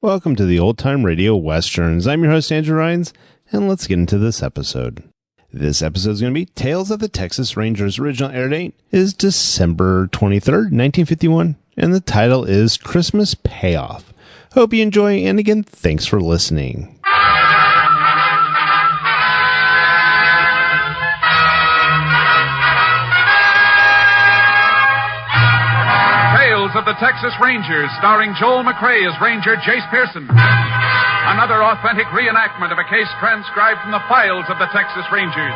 Welcome to the Old Time Radio Westerns. I'm your host, Andrew Rhynes, and let's get into this episode. This episode is going to be Tales of the Texas Rangers. Original air date is December 23rd, 1951, and the title is Christmas Payoff. Hope you enjoy, and again, thanks for listening. Of the Texas Rangers, starring Joel McCrea as Ranger Jayce Pearson. Another authentic reenactment of a case transcribed from the files of the Texas Rangers.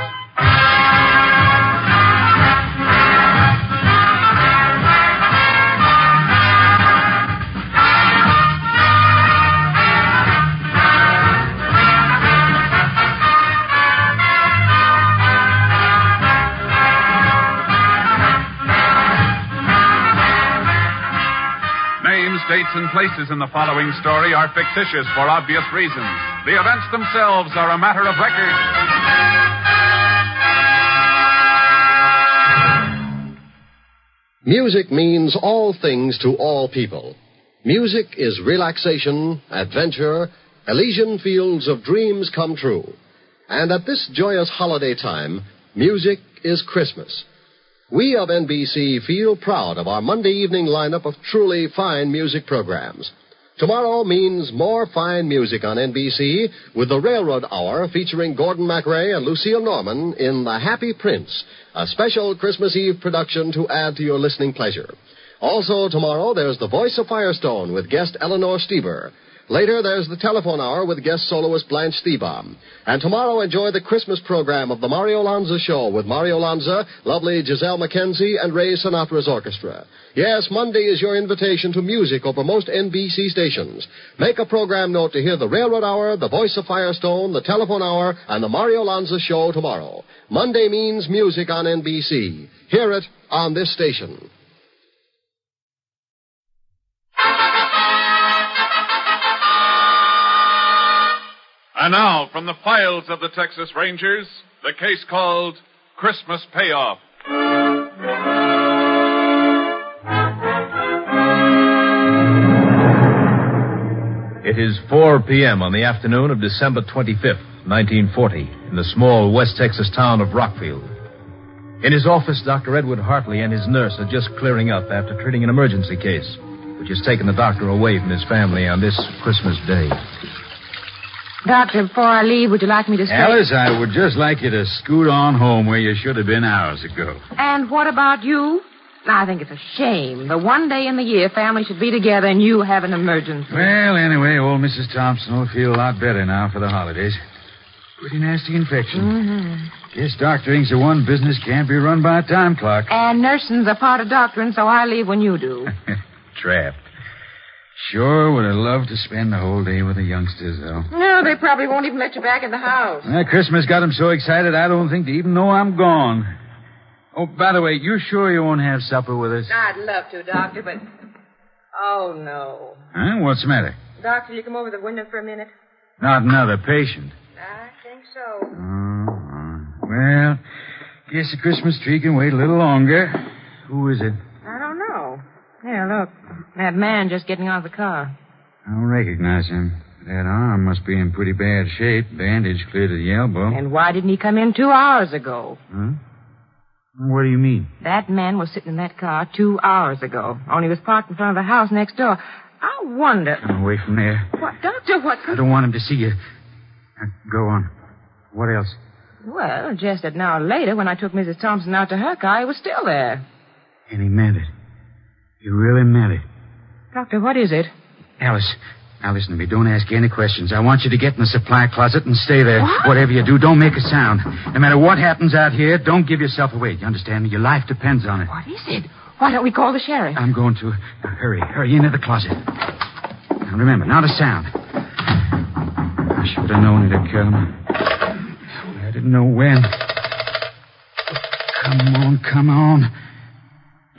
Dates and places in the following story are fictitious for obvious reasons. The events themselves are a matter of record. Music means all things to all people. Music is relaxation, adventure, Elysian fields of dreams come true. And at this joyous holiday time, music is Christmas. We of NBC feel proud of our Monday evening lineup of truly fine music programs. Tomorrow means more fine music on NBC with the Railroad Hour featuring Gordon McCrea and Lucille Norman in The Happy Prince, a special Christmas Eve production to add to your listening pleasure. Also tomorrow, there's The Voice of Firestone with guest Eleanor Stieber. Later, there's the Telephone Hour with guest soloist Blanche Thiebaum. And tomorrow, enjoy the Christmas program of the Mario Lanza Show with Mario Lanza, lovely Giselle McKenzie, and Ray Sinatra's orchestra. Yes, Monday is your invitation to music over most NBC stations. Make a program note to hear the Railroad Hour, the Voice of Firestone, the Telephone Hour, and the Mario Lanza Show tomorrow. Monday means music on NBC. Hear it on this station. And now, from the files of the Texas Rangers, the case called Christmas Payoff. It is 4 p.m. on the afternoon of December 25th, 1940, in the small West Texas town of Rockfield. In his office, Dr. Edward Hartley and his nurse are just clearing up after treating an emergency case, which has taken the doctor away from his family on this Christmas Day. Doctor, before I leave, would you like me to stay? Alice, I would just like you to scoot on home where you should have been hours ago. And what about you? I think it's a shame. The one day in the year families should be together and you have an emergency. Well, anyway, old Mrs. Thompson will feel a lot better now for the holidays. Pretty nasty infection. Mm-hmm. Guess doctoring's the one business can't be run by a time clock. And nursing's a part of doctoring, so I leave when you do. Trapped. Sure would have loved to spend the whole day with the youngsters, though. No, they probably won't even let you back in the house. Christmas got them so excited I don't think they even know I'm gone. Oh, by the way, you sure you won't have supper with us? I'd love to, Doctor, but... Oh, no. Huh? What's the matter? Doctor, you come over the window for a minute? Not another patient. I think so. Well, guess the Christmas tree can wait a little longer. Who is it? I don't know. Here, look. That man just getting out of the car. I don't recognize him. That arm must be in pretty bad shape. Bandage clear to the elbow. And why didn't he come in 2 hours ago? Huh? What do you mean? That man was sitting in that car 2 hours ago. Only was parked in front of the house next door. I wonder... Come away from there. What, Doctor, what... I don't want him to see you. Now, go on. What else? Well, just an hour later, when I took Mrs. Thompson out to her car, he was still there. And he meant it. He really meant it. Doctor, what is it? Alice, now listen to me. Don't ask any questions. I want you to get in the supply closet and stay there. What? Whatever you do, don't make a sound. No matter what happens out here, don't give yourself away. You understand me? Your life depends on it. What is it? Why don't we call the sheriff? I'm going to. Now, hurry into the closet. Now, remember, not a sound. I should have known it'd come. I didn't know when. Come on.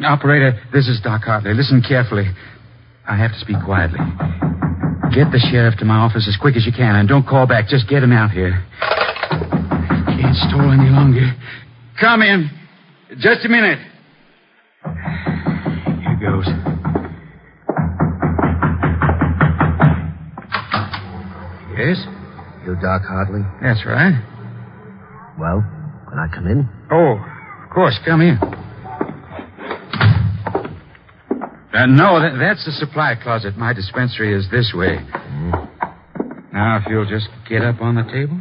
Operator, this is Doc Hartley. Listen carefully. I have to speak quietly. Get the sheriff to my office as quick as you can, and don't call back. Just get him out here. Can't stall any longer. Come in. Just a minute. Here goes. Yes? You Doc Hartley? That's right. Well, can I come in? Oh, of course. Come in. No, that's the supply closet. My dispensary is this way. Now, if you'll just get up on the table.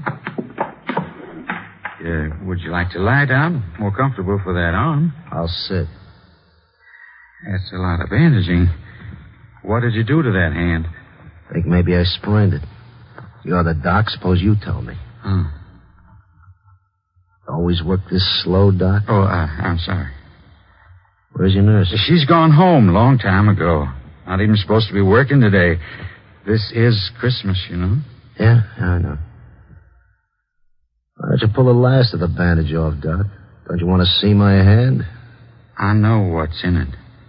Would you like to lie down? More comfortable for that arm. I'll sit. That's a lot of bandaging. What did you do to that hand? Think maybe I sprained it. You're the doc. Suppose you tell me. Always work this slow, Doc? Oh, I'm sorry. Where's your nurse? She's gone home a long time ago. Not even supposed to be working today. This is Christmas, you know. Yeah, I know. Why don't you pull the last of the bandage off, Doc? Don't you want to see my hand? I know what's in it.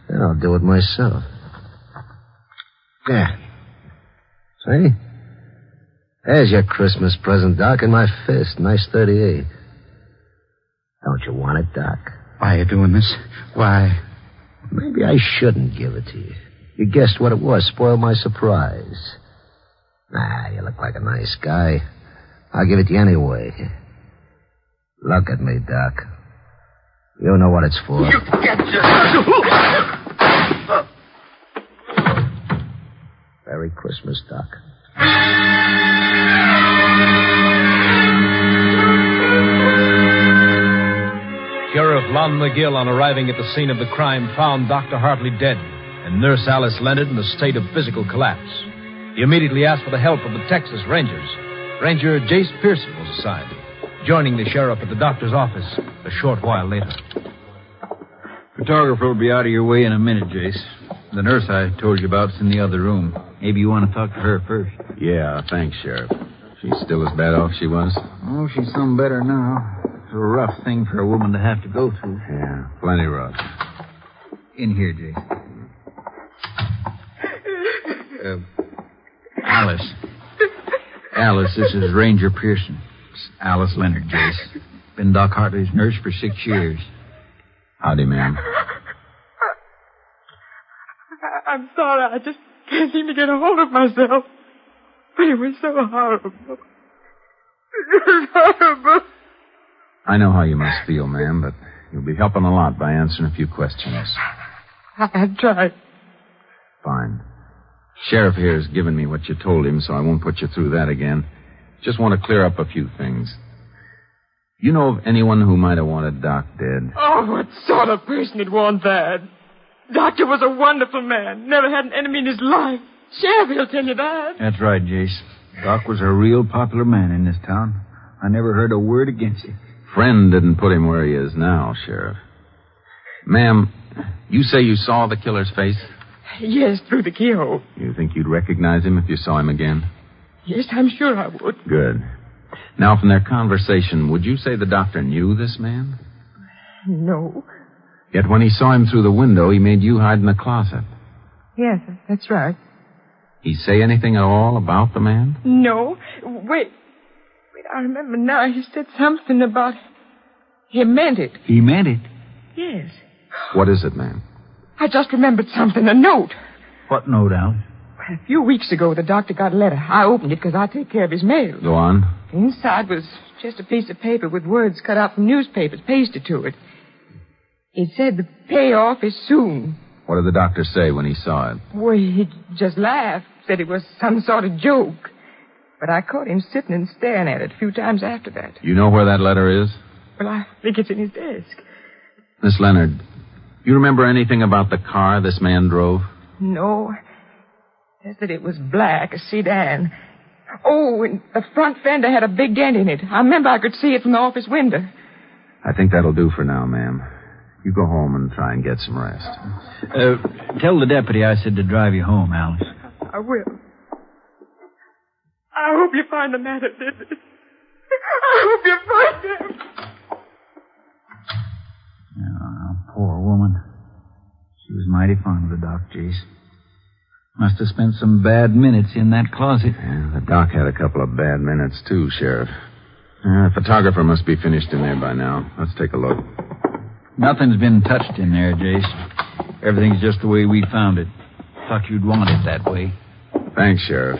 Then I'll do it myself. Yeah. See? There's your Christmas present, Doc, in my fist. Nice 38. Don't you want it, Doc? Why are you doing this? Why? Maybe I shouldn't give it to you. You guessed what it was. Spoiled my surprise. Nah, you look like a nice guy. I'll give it to you anyway. Look at me, Doc. You know what it's for. You get your... Merry Christmas, Doc. Sheriff Lon McGill, on arriving at the scene of the crime, found Dr. Hartley dead and Nurse Alice Leonard in a state of physical collapse. He immediately asked for the help of the Texas Rangers. Ranger Jayce Pearson was assigned, joining the sheriff at the doctor's office a short while later. Photographer will be out of your way in a minute, Jayce. The nurse I told you about is in the other room. Maybe you want to talk to her first. Yeah, thanks, Sheriff. She's still as bad off as she was? Oh, she's some better now. It's a rough thing for a woman to have to go through. Yeah, plenty rough. In here, Jayce. Alice, this is Ranger Pearson. It's Alice Leonard, Jayce. Been Doc Hartley's nurse for 6 years. Howdy, ma'am. I'm sorry. I just can't seem to get a hold of myself. But it was so horrible. It was horrible. I know how you must feel, ma'am, but you'll be helping a lot by answering a few questions. I've tried. Fine. Sheriff here has given me what you told him, so I won't put you through that again. Just want to clear up a few things. You know of anyone who might have wanted Doc dead? Oh, what sort of person would want that? Doctor was a wonderful man. Never had an enemy in his life. Sheriff, he'll tell you that. That's right, Jayce. Doc was a real popular man in this town. I never heard a word against him. Friend didn't put him where he is now, Sheriff. Ma'am, you say you saw the killer's face? Yes, through the keyhole. You think you'd recognize him if you saw him again? Yes, I'm sure I would. Good. Now, from their conversation, would you say the doctor knew this man? No. Yet when he saw him through the window, he made you hide in the closet. Yes, that's right. He say anything at all about the man? No. Wait, I remember now. He said something about... He meant it. He meant it? Yes. What is it, ma'am? I just remembered something. A note. What note, Alice? A few weeks ago, the doctor got a letter. I opened it because I take care of his mail. Go on. Inside was just a piece of paper with words cut out from newspapers pasted to it. It said the payoff is soon. What did the doctor say when he saw it? Well, he just laughed, said it was some sort of joke. But I caught him sitting and staring at it a few times after that. You know where that letter is? Well, I think it's in his desk. Miss Leonard, you remember anything about the car this man drove? No. Says that it was black, a sedan. Oh, and the front fender had a big dent in it. I remember I could see it from the office window. I think that'll do for now, ma'am. You go home and try and get some rest. Tell the deputy I said to drive you home, Alice. I will. I hope you find the man that did this. I hope you find him. Oh, poor woman. She was mighty fond of the doc, Jayce. Must have spent some bad minutes in that closet. Yeah, the doc had a couple of bad minutes, too, Sheriff. The photographer must be finished in there by now. Let's take a look. Nothing's been touched in there, Jayce. Everything's just the way we found it. Thought you'd want it that way. Thanks, Sheriff.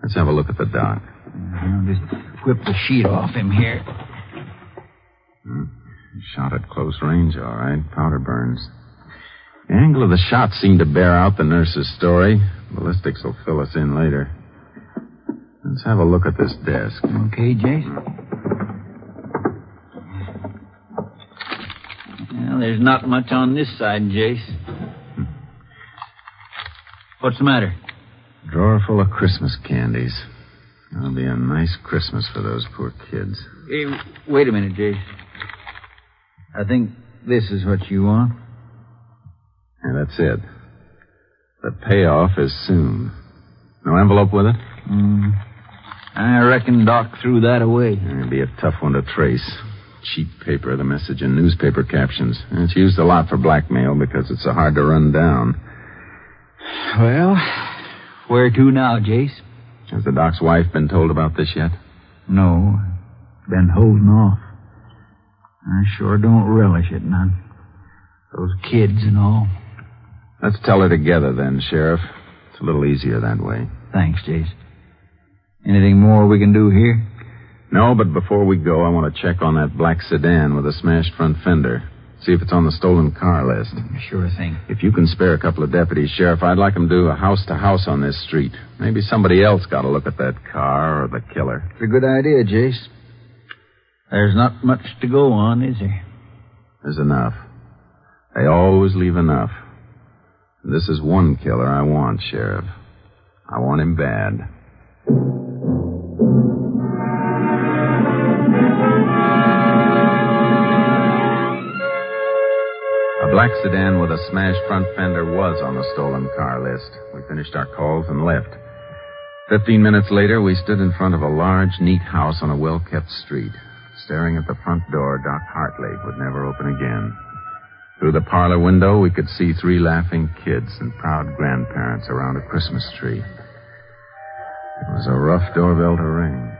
Let's have a look at the doc. I'll just whip the sheet off him here. Shot at close range, all right. Powder burns. The angle of the shot seemed to bear out the nurse's story. Ballistics will fill us in later. Let's have a look at this desk. Okay, Jayce? Well, there's not much on this side, Jayce. What's the matter? Drawer full of Christmas candies. That'll be a nice Christmas for those poor kids. Hey, wait a minute, Jayce. I think this is what you want. Yeah, that's it. The payoff is soon. No envelope with it? I reckon Doc threw that away. It'd be a tough one to trace. Cheap paper, the message in newspaper captions. And it's used a lot for blackmail because it's so hard to run down. Well, where to now, Jayce? Has the doc's wife been told about this yet? No. Been holding off. I sure don't relish it none. Those kids and all. Let's tell her together then, Sheriff. It's a little easier that way. Thanks, Jayce. Anything more we can do here? No, but before we go, I want to check on that black sedan with a smashed front fender. See if it's on the stolen car list. Sure thing. If you can spare a couple of deputies, Sheriff, I'd like them to do a house-to-house on this street. Maybe somebody else got a look at that car or the killer. It's a good idea, Jayce. There's not much to go on, is there? There's enough. They always leave enough. And this is one killer I want, Sheriff. I want him bad. A black sedan with a smashed front fender was on the stolen car list. We finished our calls and left. 15 minutes later, we stood in front of a large, neat house on a well-kept street. Staring at the front door, Doc Hartley would never open again. Through the parlor window, we could see 3 laughing kids and proud grandparents around a Christmas tree. It was a rough doorbell to ring.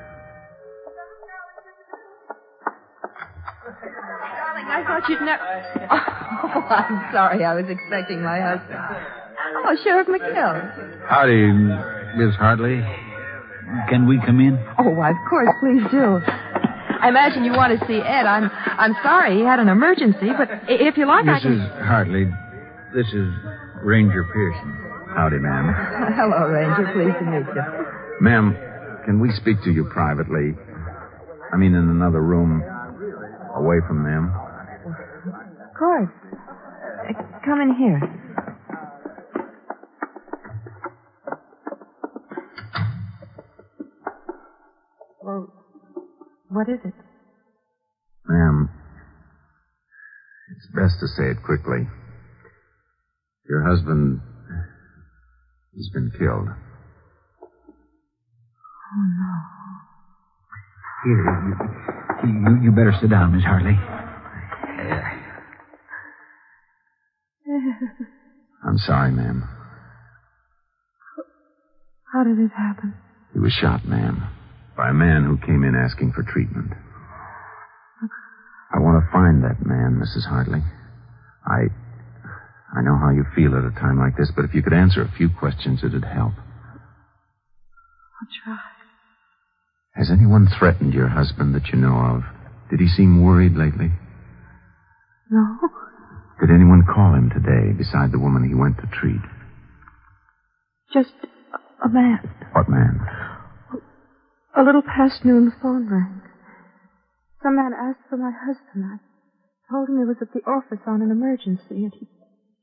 Darling, I thought you'd never... Oh, I'm sorry. I was expecting my husband. Oh, Sheriff McCrea. Howdy, Miss Hartley. Can we come in? Oh, why, of course. Please do. I imagine you want to see Ed. I'm sorry he had an emergency, but if you like, I can... Mrs. Hartley, this is Ranger Pearson. Howdy, ma'am. Hello, Ranger. Pleased to meet you. Ma'am, can we speak to you privately? I mean, in another room, away from them. Of course. Come in here. Well, what is it? Ma'am, it's best to say it quickly. Your husband, he's been killed. Oh, no. Here, you better sit down, Miss Hartley. I'm sorry, ma'am. How did it happen? He was shot, ma'am, by a man who came in asking for treatment. I want to find that man, Mrs. Hartley. I know how you feel at a time like this, but if you could answer a few questions, it'd help. I'll try. Has anyone threatened your husband that you know of? Did he seem worried lately? No. Did anyone call him today beside the woman he went to treat? Just a man. What man? A little past noon, the phone rang. Some man asked for my husband. I told him he was at the office on an emergency, and he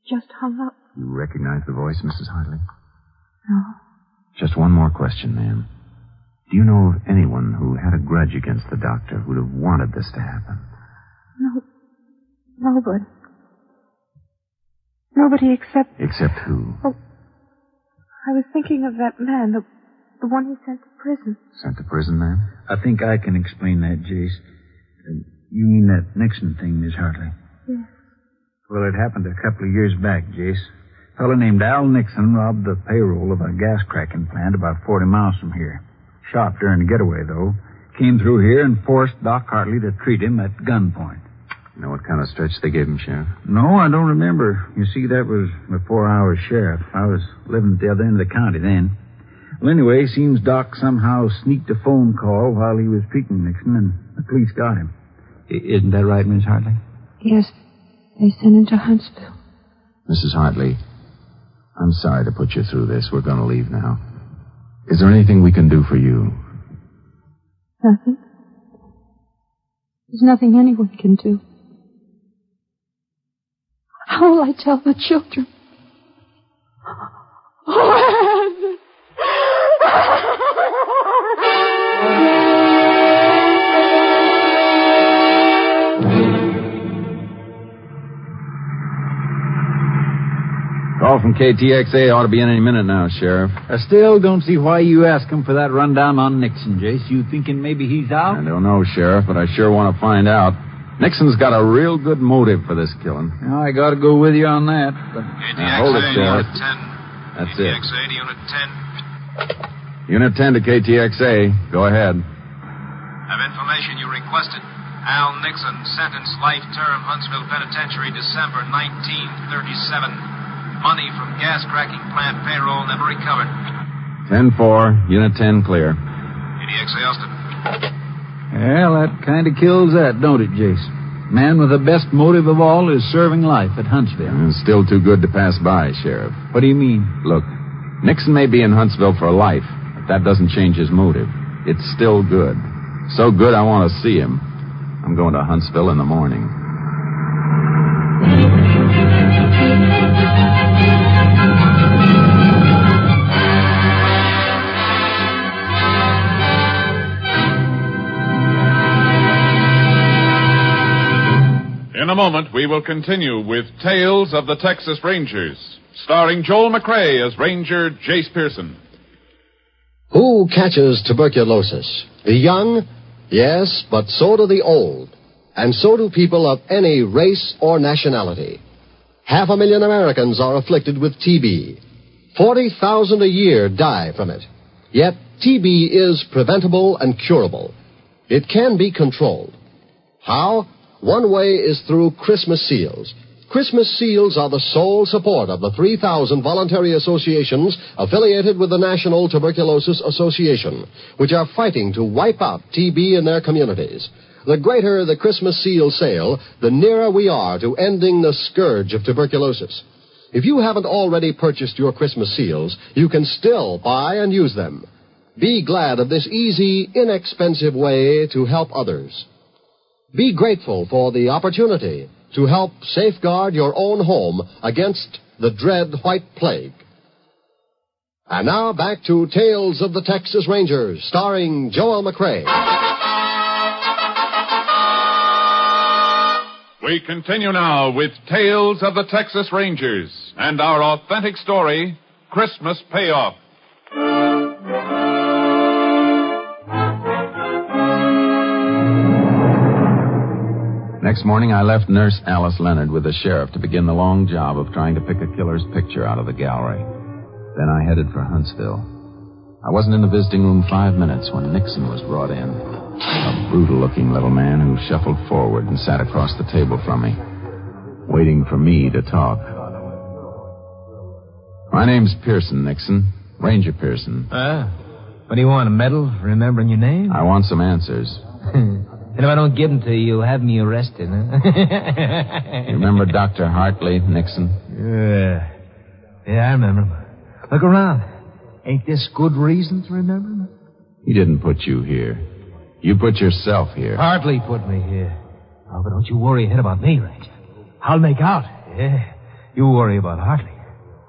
just hung up. You recognize the voice, Mrs. Hartley? No. Just one more question, ma'am. Do you know of anyone who had a grudge against the doctor who'd have wanted this to happen? No. Nobody. Nobody except... Except who? Oh, I was thinking of that man, the one he sent to prison. Sent to prison, ma'am? I think I can explain that, Jayce. You mean that Nixon thing, Miss Hartley? Yes. Well, it happened a couple of years back, Jayce. A fellow named Al Nixon robbed the payroll of a gas cracking plant about 40 miles from here. Shot during the getaway, though. Came through here and forced Doc Hartley to treat him at gunpoint. You know what kind of stretch they gave him, Sheriff? No, I don't remember. You see, that was before I was sheriff. I was living at the other end of the county then. Well, anyway, seems Doc somehow sneaked a phone call while he was treating Nixon, and the police got him. Isn't that right, Miss Hartley? Yes. They sent him to Huntsville. Mrs. Hartley, I'm sorry to put you through this. We're going to leave now. Is there anything we can do for you? Nothing. There's nothing anyone can do. How will I tell the children? Call from KTXA ought to be in any minute now, Sheriff. I still don't see why you asked him for that rundown on Nixon, Jayce. You thinking maybe he's out? I don't know, Sheriff, but I sure want to find out. Nixon's got a real good motive for this killing. Well, I got to go with you on that. But... Now, hold it, Sheriff. Unit 10. That's KTXA it. to Unit 10. Unit 10 to KTXA. Go ahead. Have information you requested. Al Nixon, sentenced life term, Huntsville Penitentiary, December 1937. Money from gas cracking plant payroll never recovered. 10-4. Unit 10 clear. KTXA Austin. Well, that kind of kills that, don't it, Jayce? Man with the best motive of all is serving life at Huntsville. It's still too good to pass by, Sheriff. What do you mean? Look, Nixon may be in Huntsville for life, but that doesn't change his motive. It's still good. So good I want to see him. I'm going to Huntsville in the morning. In a moment, we will continue with Tales of the Texas Rangers, starring Joel McCrea as Ranger Jayce Pearson. Who catches tuberculosis? The young? Yes, but so do the old. And so do people of any race or nationality. 500,000 Americans are afflicted with TB. 40,000 a year die from it. Yet TB is preventable and curable. It can be controlled. How? One way is through Christmas seals. Christmas seals are the sole support of the 3,000 voluntary associations affiliated with the National Tuberculosis Association, which are fighting to wipe out TB in their communities. The greater the Christmas seal sale, the nearer we are to ending the scourge of tuberculosis. If you haven't already purchased your Christmas seals, you can still buy and use them. Be glad of this easy, inexpensive way to help others. Be grateful for the opportunity to help safeguard your own home against the dread white plague. And now back to Tales of the Texas Rangers, starring Joel McCrea. We continue now with Tales of the Texas Rangers and our authentic story, Christmas Payoff. Next morning, I left Nurse Alice Leonard with the sheriff to begin the long job of trying to pick a killer's picture out of the gallery. Then I headed for Huntsville. I wasn't in the visiting room 5 minutes when Nixon was brought in. A brutal-looking little man who shuffled forward and sat across the table from me, waiting for me to talk. My name's Pearson, Nixon. Ranger Pearson. What do you want, a medal for remembering your name? I want some answers. And if I don't give them to you, you'll have me arrested, huh? You remember Dr. Hartley, Nixon? Yeah, I remember him. Look around. Ain't this good reason to remember him? He didn't put you here. You put yourself here. Hartley put me here. Oh, but don't you worry a hit about me, Ranger. I'll make out. Yeah. You worry about Hartley.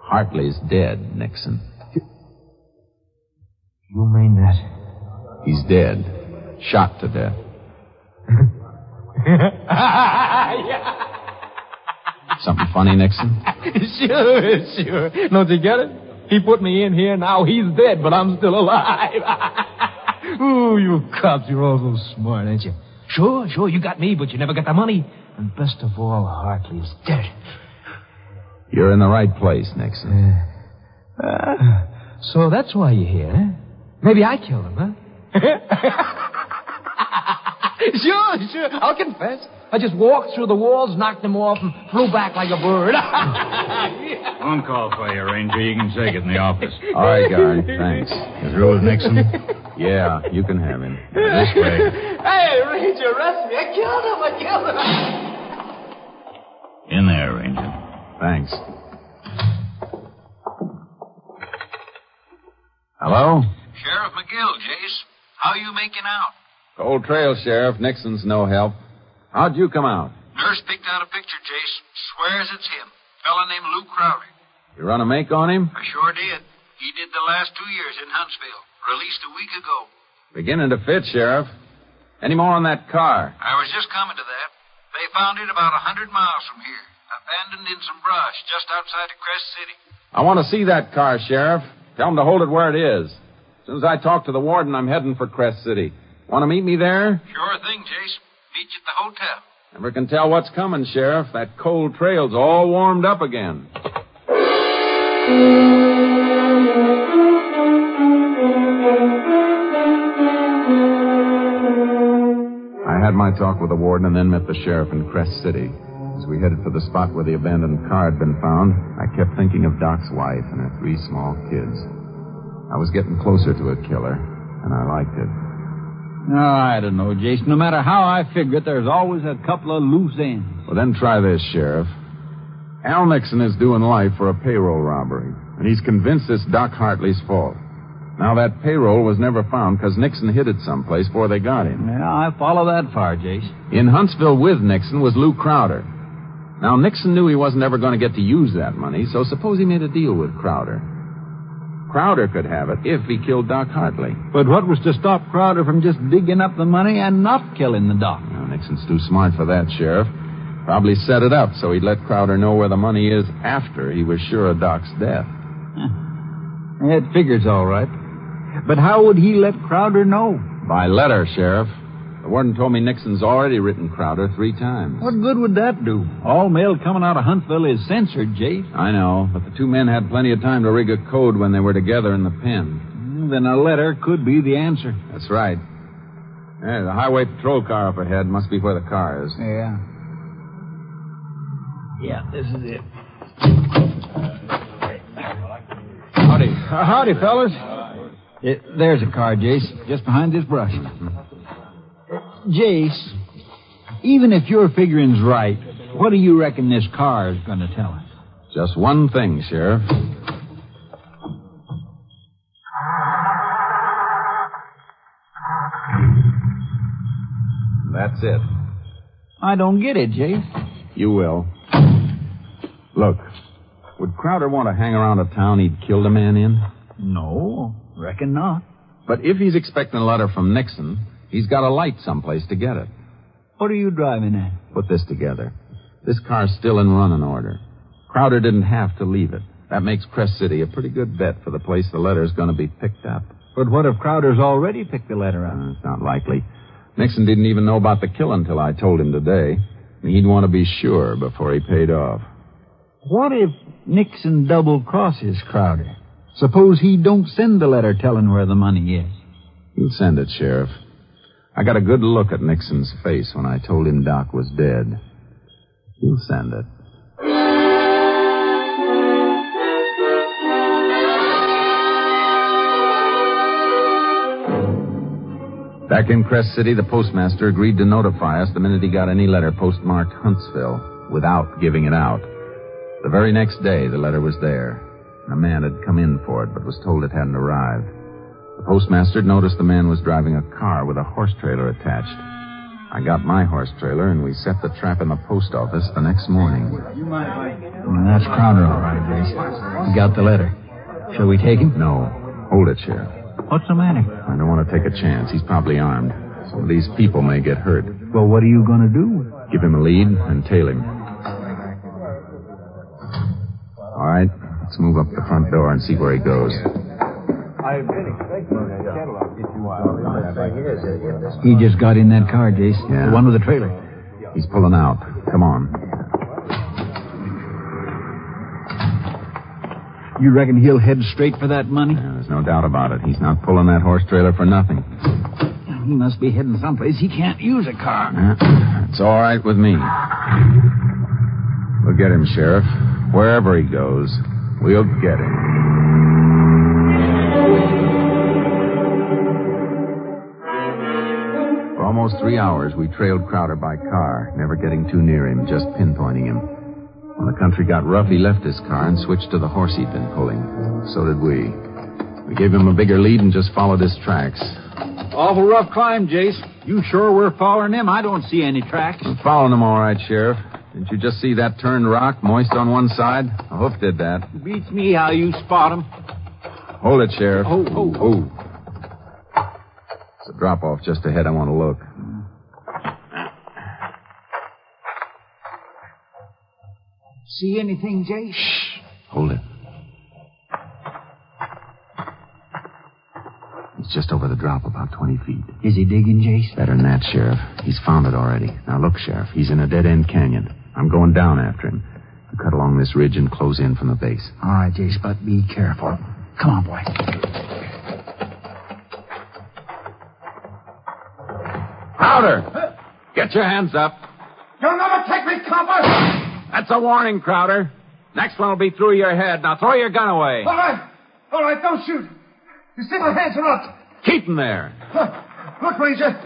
Hartley's dead, Nixon. You mean that? He's dead. Shot to death. Something funny, Nixon? Sure. Don't you get it? He put me in here, now he's dead, but I'm still alive. Ooh, you cops, you're all so smart, ain't you? Sure, you got me, but you never got the money. And best of all, Hartley's dead. You're in the right place, Nixon. So that's why you're here, huh? Maybe I killed him, huh? Sure. I'll confess. I just walked through the walls, knocked him off, and flew back like a bird. Phone call for you, Ranger. You can take it in the office. All right, Guy. Thanks. You through with Nixon? Yeah, you can have him. This way. Hey, Ranger, arrest me. I killed him. In there, Ranger. Thanks. Hello? Sheriff McGill, Jayce. How you making out? Cold trail, Sheriff. Nixon's no help. How'd you come out? Nurse picked out a picture, Jayce. Swears it's him. Fella named Lou Crowder. You run a make on him? I sure did. He did the last 2 years in Huntsville. Released a week ago. Beginning to fit, Sheriff. Any more on that car? I was just coming to that. They found it about 100 miles from here. Abandoned in some brush just outside of Crest City. I want to see that car, Sheriff. Tell him to hold it where it is. As soon as I talk to the warden, I'm heading for Crest City. Want to meet me there? Sure thing, Jayce. Meet you at the hotel. Never can tell what's coming, Sheriff. That cold trail's all warmed up again. I had my talk with the warden and then met the sheriff in Crest City. As we headed for the spot where the abandoned car had been found, I kept thinking of Doc's wife and her 3 small kids. I was getting closer to a killer, and I liked it. No, I don't know, Jayce. No matter how I figure it, there's always a couple of loose ends. Well, then try this, Sheriff. Al Nixon is doing life for a payroll robbery, and he's convinced it's Doc Hartley's fault. Now, that payroll was never found because Nixon hid it someplace before they got him. Yeah, I follow that far, Jayce. In Huntsville with Nixon was Lou Crowder. Now, Nixon knew he wasn't ever going to get to use that money, so suppose he made a deal with Crowder. Crowder could have it if he killed Doc Hartley. But what was to stop Crowder from just digging up the money and not killing the doc? Now, Nixon's too smart for that, Sheriff. Probably set it up so he'd let Crowder know where the money is after he was sure of Doc's death. It figures all right. But how would he let Crowder know? By letter, Sheriff. The warden told me Nixon's already written Crowder 3 times. What good would that do? All mail coming out of Huntsville is censored, Jayce. I know, but the 2 men had plenty of time to rig a code when they were together in the pen. Then a letter could be the answer. That's right. The highway patrol car up ahead must be where the car is. Yeah. Yeah, this is it. Howdy, fellas. There's a car, Jayce, just behind this brush. Jayce, even if your figuring's right, what do you reckon this car is going to tell us? Just one thing, Sheriff. That's it. I don't get it, Jayce. You will. Look, would Crowder want to hang around a town he'd killed a man in? No, reckon not. But if he's expecting a letter from Nixon, he's got a light someplace to get it. What are you driving at? Put this together. This car's still in running order. Crowder didn't have to leave it. That makes Crest City a pretty good bet for the place the letter's going to be picked up. But what if Crowder's already picked the letter up? It's not likely. Nixon didn't even know about the killing till I told him today. And he'd want to be sure before he paid off. What if Nixon double-crosses Crowder? Suppose he don't send the letter telling where the money is. He'll send it, Sheriff. I got a good look at Nixon's face when I told him Doc was dead. He'll send it. Back in Crest City, the postmaster agreed to notify us the minute he got any letter postmarked Huntsville without giving it out. The very next day, the letter was there. A man had come in for it, but was told it hadn't arrived. The postmaster had noticed the man was driving a car with a horse trailer attached. I got my horse trailer, and we set the trap in the post office the next morning. That's Crowder, all right, Jayce. You got the letter. Shall we take him? No. Hold it, Sheriff. What's the matter? I don't want to take a chance. He's probably armed. Some of these people may get hurt. Well, what are you going to do? Give him a lead and tail him. All right. Let's move up the front door and see where he goes. He just got in that car, Jayce. Yeah. The one with the trailer. He's pulling out. Come on. You reckon he'll head straight for that money? Yeah, there's no doubt about it. He's not pulling that horse trailer for nothing. He must be heading someplace he can't use a car. It's all right with me. We'll get him, Sheriff. Wherever he goes, we'll get him. For almost 3 hours, we trailed Crowder by car, never getting too near him, just pinpointing him. When the country got rough, he left his car and switched to the horse he'd been pulling. So did we. We gave him a bigger lead and just followed his tracks. Awful rough climb, Jayce. You sure were following him? I don't see any tracks. I'm following him all right, Sheriff. Didn't you just see that turned rock, moist on one side? A hoof did that. Beats me how you spot him. Hold it, Sheriff. Oh. It's a drop-off just ahead. I want to look. See anything, Jayce? Shh. Hold it. He's just over the drop, about 20 feet. Is he digging, Jayce? Better than that, Sheriff. He's found it already. Now, look, Sheriff. He's in a dead-end canyon. I'm going down after him. You cut along this ridge and close in from the base. All right, Jayce, but be careful. Come on, boy. Crowder! Get your hands up. You'll never take me, copper! That's a warning, Crowder. Next one will be through your head. Now throw your gun away. All right, don't shoot. You see my hands are up. Keep them there. Look, Ranger,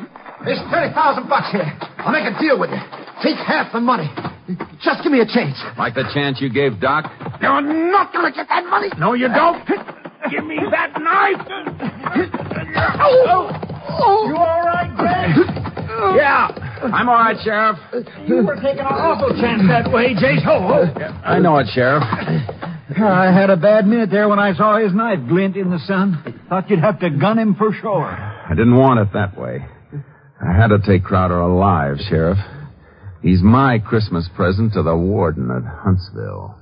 there's $30,000 here. I'll make a deal with you. Take half the money. Just give me a chance. Like the chance you gave Doc? You're not going to get that money. No, you don't. Give me that knife. You all right, Greg? Yeah, I'm all right, Sheriff. You were taking an awful chance that way, Jayce. I know it, Sheriff. I had a bad minute there when I saw his knife glint in the sun. Thought you'd have to gun him for sure. I didn't want it that way. I had to take Crowder alive, Sheriff. He's my Christmas present to the warden at Huntsville.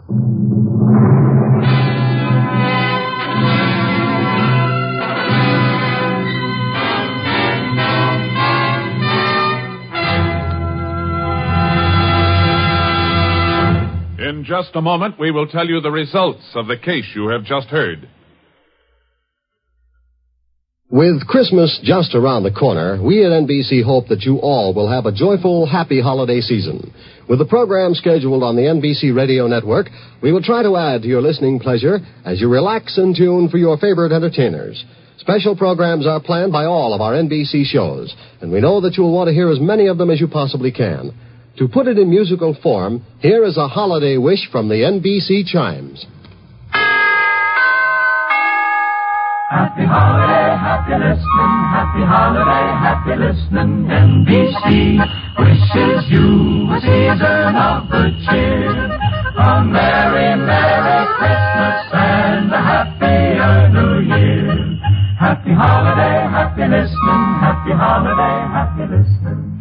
In just a moment, we will tell you the results of the case you have just heard. With Christmas just around the corner, we at NBC hope that you all will have a joyful, happy holiday season. With the program scheduled on the NBC Radio Network, we will try to add to your listening pleasure as you relax and tune for your favorite entertainers. Special programs are planned by all of our NBC shows, and we know that you'll want to hear as many of them as you possibly can. To put it in musical form, here is a holiday wish from the NBC Chimes. Happy holiday, happy listening, happy holiday, happy listening. NBC wishes you a season of good cheer. A merry, merry Christmas and a happier New Year. Happy holiday, happy listening, happy holiday, happy listening.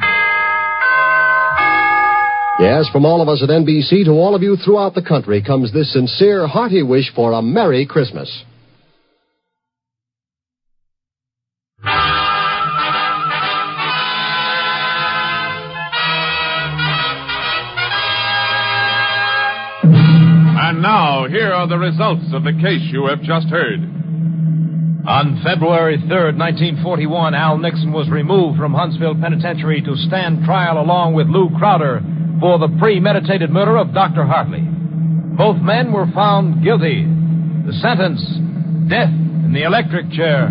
Yes, from all of us at NBC to all of you throughout the country comes this sincere, hearty wish for a Merry Christmas. And now, here are the results of the case you have just heard. On February 3rd, 1941, Al Nixon was removed from Huntsville Penitentiary to stand trial along with Lou Crowder for the premeditated murder of Dr. Hartley. Both men were found guilty. The sentence, death in the electric chair.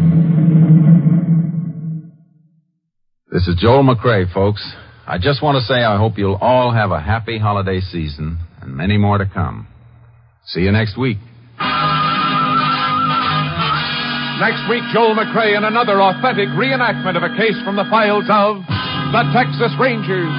This is Joel McCrea, folks. I just want to say I hope you'll all have a happy holiday season and many more to come. See you next week. Next week, Joel McCrea in another authentic reenactment of a case from the files of the Texas Rangers.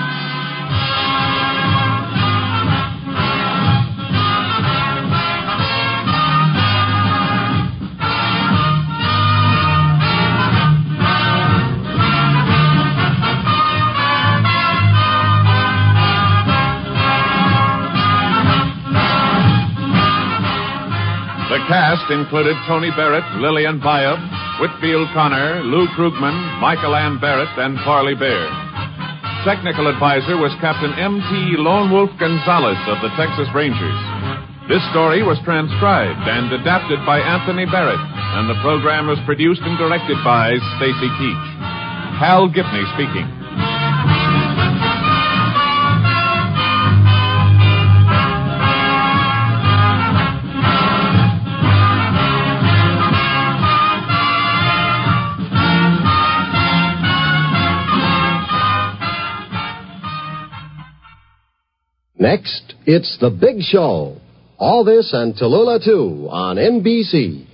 The cast included Tony Barrett, Lillian Buyeff, Whitfield Connor, Lou Krugman, Michael Ann Barrett, and Parley Baer. Technical advisor was Captain M.T. Lone Wolf Gonzalez of the Texas Rangers. This story was transcribed and adapted by Anthony Barrett, and the program was produced and directed by Stacy Keach. Hal Gibney speaking. Next, it's The Big Show. All this and Tallulah 2 on NBC.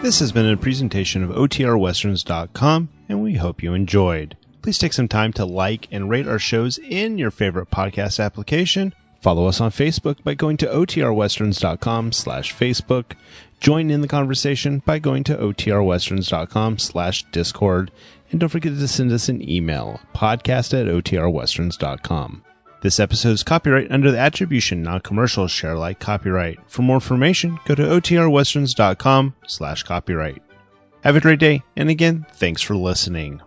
This has been a presentation of OTRWesterns.com, and we hope you enjoyed. Please take some time to like and rate our shows in your favorite podcast application. Follow us on Facebook by going to OTRWesterns.com/Facebook. Join in the conversation by going to OTRWesterns.com/Discord. And don't forget to send us an email, podcast@OTRWesterns.com. This episode is copyright under the Attribution Non-Commercial Share Alike copyright. For more information, go to OTRWesterns.com/copyright. Have a great day, and again, thanks for listening.